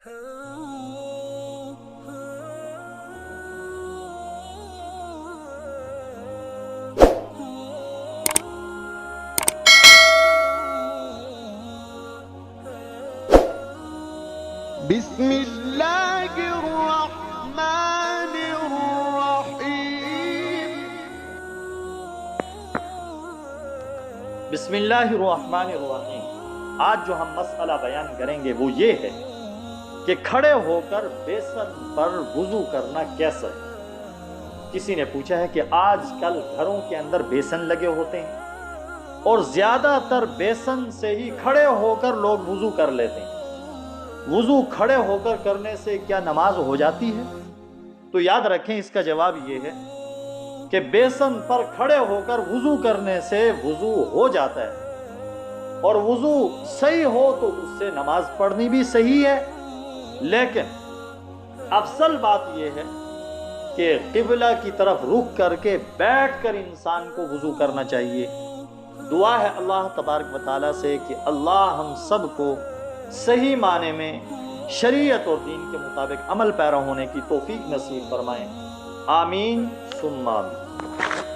بسم اللہ الرحمن الرحیم۔ بسم اللہ الرحمن الرحیم۔ آج جو ہم مسئلہ بیان کریں گے وہ یہ ہے کہ کھڑے ہو کر بیسن پر وضو کرنا کیسا ہے۔ کسی نے پوچھا ہے کہ آج کل گھروں کے اندر بیسن لگے ہوتے ہیں اور زیادہ تر بیسن سے ہی کھڑے ہو کر لوگ وضو کر لیتے ہیں۔ وضو کھڑے ہو کر کرنے سے کیا نماز ہو جاتی ہے؟ تو یاد رکھیں، اس کا جواب یہ ہے کہ بیسن پر کھڑے ہو کر وضو کرنے سے وضو ہو جاتا ہے، اور وضو صحیح ہو تو اس سے نماز پڑھنی بھی صحیح ہے۔ لیکن افضل بات یہ ہے کہ قبلہ کی طرف رخ کر کے بیٹھ کر انسان کو وضو کرنا چاہیے۔ دعا ہے اللہ تبارک و تعالیٰ سے کہ اللہ ہم سب کو صحیح معنی میں شریعت اور دین کے مطابق عمل پیرا ہونے کی توفیق نصیب فرمائیں۔ آمین ثم آمین۔